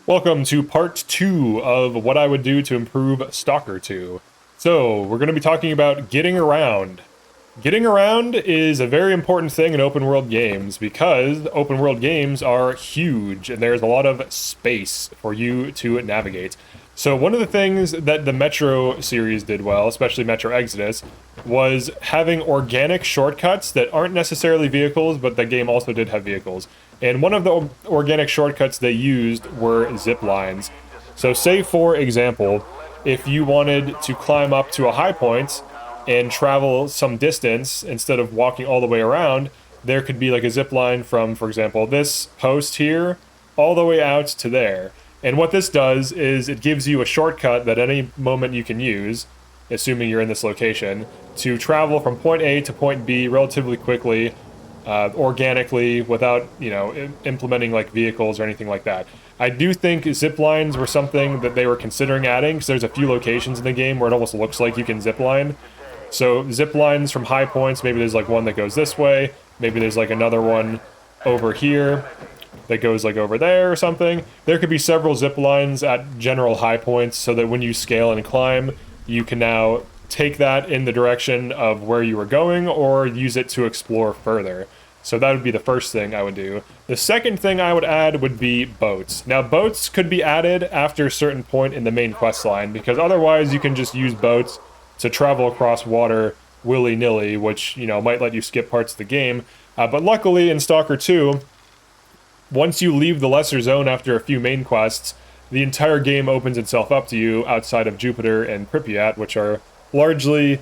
Welcome to part 2 of what I would do to improve STALKER 2. So, we're going to be talking about getting around. Getting around is a very important thing in open world games because open world games are huge and there's a lot of space for you to navigate. So one of the things that the Metro series did well, especially Metro Exodus, was having organic shortcuts that aren't necessarily vehicles, but the game also did have vehicles. And one of the organic shortcuts they used were zip lines. So say, for example, if you wanted to climb up to a high point and travel some distance instead of walking all the way around, there could be like a zip line from, for example, this post here all the way out to there. And what this does is it gives you a shortcut that any moment you can use, assuming you're in this location, to travel from point A to point B relatively quickly, organically, without, implementing like vehicles or anything like that. I do think zip lines were something that they were considering adding, because there's a few locations in the game where it almost looks like you can zip line. So zip lines from high points, maybe there's like one that goes this way, maybe there's like another one over here that goes like over there or something. There could be several zip lines at general high points so that when you scale and climb, you can now take that in the direction of where you were going or use it to explore further. So that would be the first thing I would do. The second thing I would add would be boats. Now, boats could be added after a certain point in the main quest line, because otherwise you can just use boats to travel across water willy-nilly, which, might let you skip parts of the game. But luckily in STALKER 2, once you leave the Lesser Zone after a few main quests, the entire game opens itself up to you outside of Jupiter and Pripyat, which are largely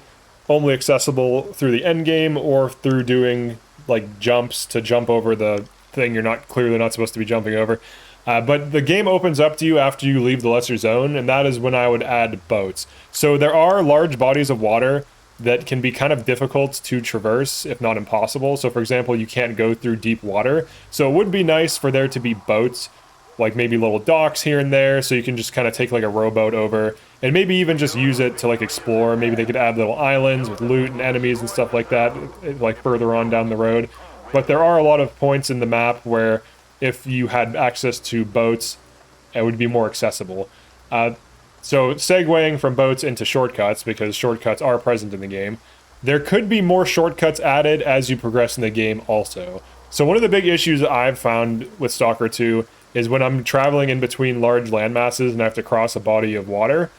only accessible through the end game or through doing like jumps to jump over the thing you're clearly not supposed to be jumping over. But the game opens up to you after you leave the Lesser Zone, and that is when I would add boats. So there are large bodies of water that can be kind of difficult to traverse, if not impossible. So for example, you can't go through deep water. So it would be nice for there to be boats, like maybe little docks here and there, so you can just kind of take like a rowboat over, and maybe even just use it to like explore. Maybe they could add little islands with loot and enemies and stuff like that, like further on down the road. But there are a lot of points in the map where if you had access to boats, it would be more accessible. So segueing from boats into shortcuts, because shortcuts are present in the game, there could be more shortcuts added as you progress in the game also. So one of the big issues that I've found with STALKER 2 is when I'm traveling in between large landmasses and I have to cross a body of water,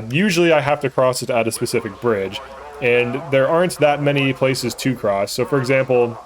usually I have to cross it at a specific bridge, and there aren't that many places to cross. So for example,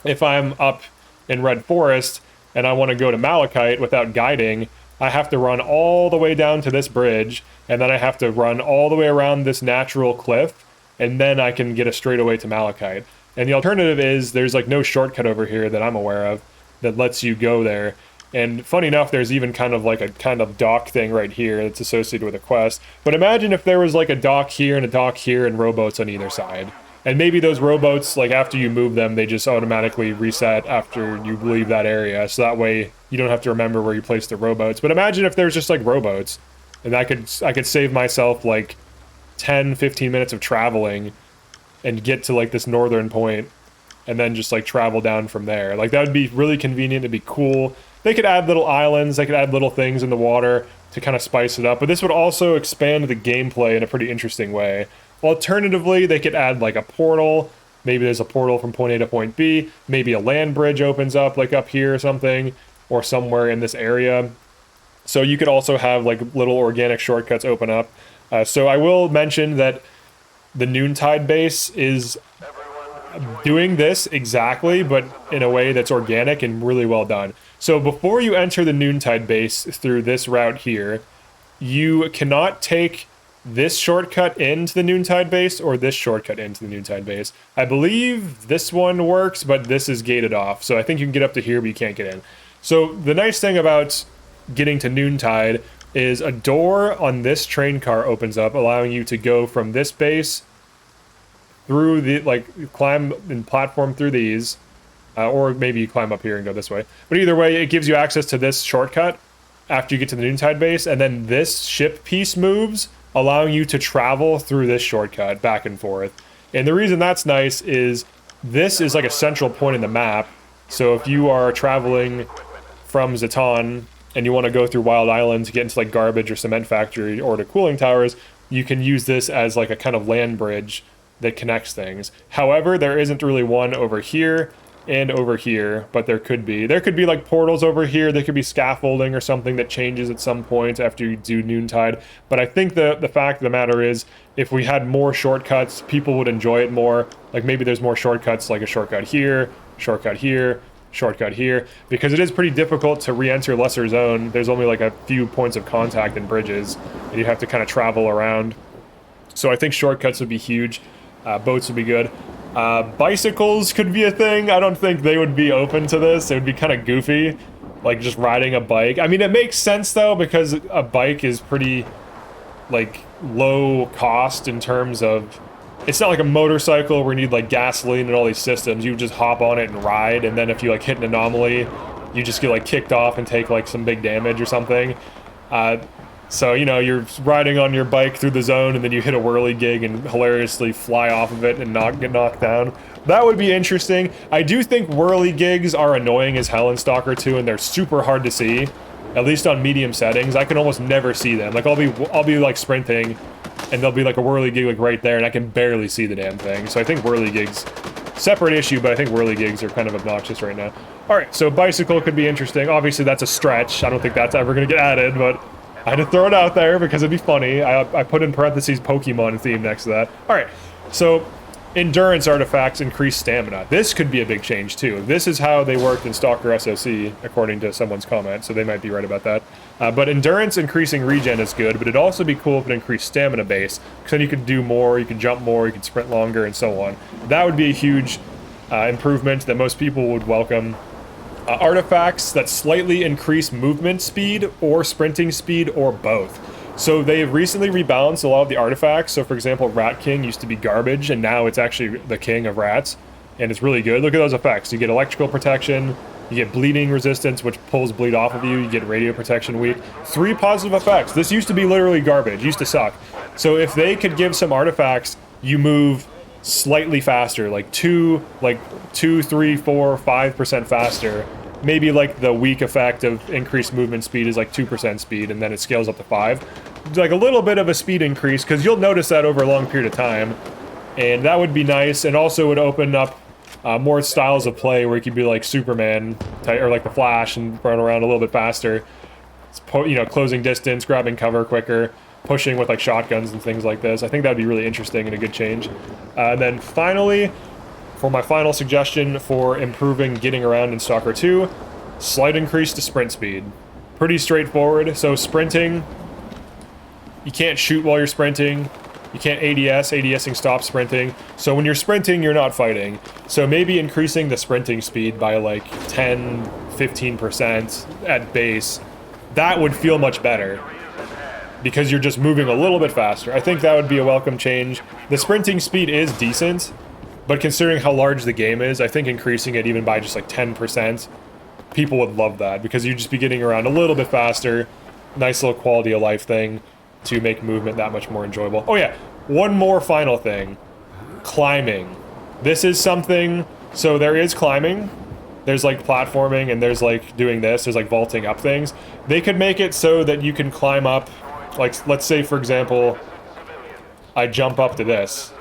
if I'm up in Red Forest and I want to go to Malachite without guiding, I have to run all the way down to this bridge, and then I have to run all the way around this natural cliff, and then I can get a straightaway to Malachite. And the alternative is there's like no shortcut over here that I'm aware of that lets you go there. And funny enough, there's even kind of like a kind of dock thing right here that's associated with a quest. But imagine if there was like a dock here and a dock here and rowboats on either side. And maybe those rowboats, like after you move them, they just automatically reset after you leave that area. So that way you don't have to remember where you placed the rowboats. But imagine if there's just like rowboats, and I could save myself like 10, 15 minutes of traveling and get to like this northern point and then just like travel down from there. Like that would be really convenient. It'd be cool. They could add little islands. They could add little things in the water to kind of spice it up. But this would also expand the gameplay in a pretty interesting way. Alternatively, they could add like a portal. Maybe there's a portal from point A to point B. Maybe a land bridge opens up like up here or something, or somewhere in this area. So you could also have like little organic shortcuts open up. So I will mention that the Noontide base is doing this exactly, but in a way that's organic and really well done. So before you enter the Noontide base through this route here, you cannot take this shortcut into the Noontide base or this shortcut into the Noontide base. I believe this one works, but this is gated off. So I think you can get up to here, but you can't get in. So the nice thing about getting to Noontide is a door on this train car opens up, allowing you to go from this base through the, like, climb and platform through these, or maybe you climb up here and go this way. But either way, it gives you access to this shortcut after you get to the Noontide base, and then this ship piece moves, allowing you to travel through this shortcut back and forth. And the reason that's nice is this is like a central point in the map. So if you are traveling from Zaton and you want to go through Wild Island to get into like Garbage or Cement Factory or to Cooling Towers, you can use this as like a kind of land bridge that connects things. However, there isn't really one over here and over here, but there could be. There could be like portals over here. There could be scaffolding or something that changes at some point after you do Noontide. But I think the fact of the matter is, if we had more shortcuts, people would enjoy it more. Like maybe there's more shortcuts, like a shortcut here, shortcut here, shortcut here, because it is pretty difficult to re-enter Lesser Zone. There's only like a few points of contact and bridges, and you have to kind of travel around. So I think shortcuts would be huge. Boats would be good. Bicycles could be a thing. I don't think they would be open to this. It would be kind of goofy, like just riding a bike. I mean, it makes sense though, because a bike is pretty like low cost in terms of, it's not like a motorcycle where you need like gasoline and all these systems. You just hop on it and ride, and then if you like hit an anomaly, you just get like kicked off and take like some big damage or something. So, you know, you're riding on your bike through the zone and then you hit a whirligig and hilariously fly off of it and get knocked down. That would be interesting. I do think whirligigs are annoying as hell in Stalker 2, and they're super hard to see, at least on medium settings. I can almost never see them. Like I'll be like sprinting and there'll be like a whirligig like right there and I can barely see the damn thing. So I think whirligigs, separate issue, but I think whirligigs are kind of obnoxious right now. All right, so bicycle could be interesting. Obviously that's a stretch. I don't think that's ever gonna get added, but I had to throw it out there because it'd be funny. I put in parentheses Pokemon theme next to that. All right, so endurance artifacts increase stamina. This could be a big change too. This is how they worked in Stalker SOC, according to someone's comment, so they might be right about that. But endurance increasing regen is good, but it'd also be cool if it increased stamina base, because then you could do more, you could jump more, you could sprint longer, and so on. That would be a huge improvement that most people would welcome. Artifacts that slightly increase movement speed or sprinting speed or both. So they've recently rebalanced a lot of the artifacts. So for example, Rat King used to be garbage and now it's actually the king of rats, and it's really good. Look at those effects. You get electrical protection, you get bleeding resistance, which pulls bleed off of you, you get radio protection weak. 3 positive effects. This used to be literally garbage, used to suck. So if they could give some artifacts, you move slightly faster, like 2, 3, 4, 5% faster. Maybe like the weak effect of increased movement speed is like 2% speed, and then it scales up to 5. Like a little bit of a speed increase, because you'll notice that over a long period of time, and that would be nice. And also would open up more styles of play where you could be like Superman or like the Flash and run around a little bit faster. You know, closing distance, grabbing cover quicker, pushing with like shotguns and things like this. I think that'd be really interesting and a good change. And then finally, for my final suggestion for improving getting around in Stalker 2, slight increase to sprint speed. Pretty straightforward. So sprinting, you can't shoot while you're sprinting. You can't ADS. ADSing stops sprinting. So when you're sprinting, you're not fighting. So maybe increasing the sprinting speed by like 10, 15% at base, that would feel much better, because you're just moving a little bit faster. I think that would be a welcome change. The sprinting speed is decent, but considering how large the game is, I think increasing it even by just like 10%, people would love that, because you'd just be getting around a little bit faster. Nice little quality of life thing to make movement that much more enjoyable. Oh yeah, one more final thing. Climbing. This is something, so there is climbing. There's like platforming, and there's like doing this, there's like vaulting up things. They could make it so that you can climb up. Like, let's say, for example, I jump up to this.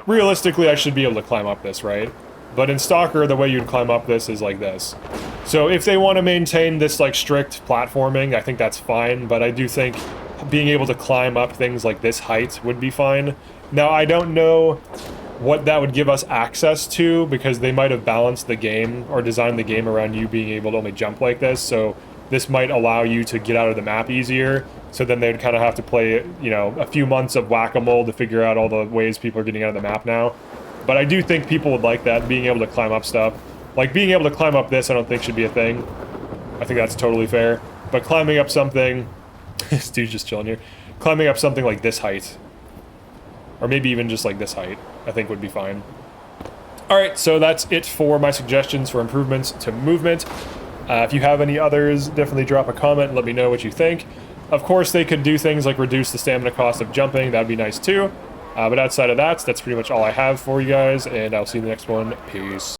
Realistically, I should be able to climb up this, right? But in Stalker, the way you'd climb up this is like this. So if they want to maintain this, like, strict platforming, I think that's fine. But I do think being able to climb up things like this height would be fine. Now, I don't know what that would give us access to, because they might have balanced the game or designed the game around you being able to only jump like this. So this might allow you to get out of the map easier. So then they'd kind of have to play, you know, a few months of whack-a-mole to figure out all the ways people are getting out of the map now. But I do think people would like that, being able to climb up stuff. Like, being able to climb up this, I don't think should be a thing. I think that's totally fair. But climbing up something... this dude's just chilling here. Climbing up something like this height, or maybe even just like this height, I think would be fine. Alright, so that's it for my suggestions for improvements to movement. If you have any others, definitely drop a comment and let me know what you think. Of course, they could do things like reduce the stamina cost of jumping. That'd be nice too. But outside of that, that's pretty much all I have for you guys, and I'll see you in the next one. Peace.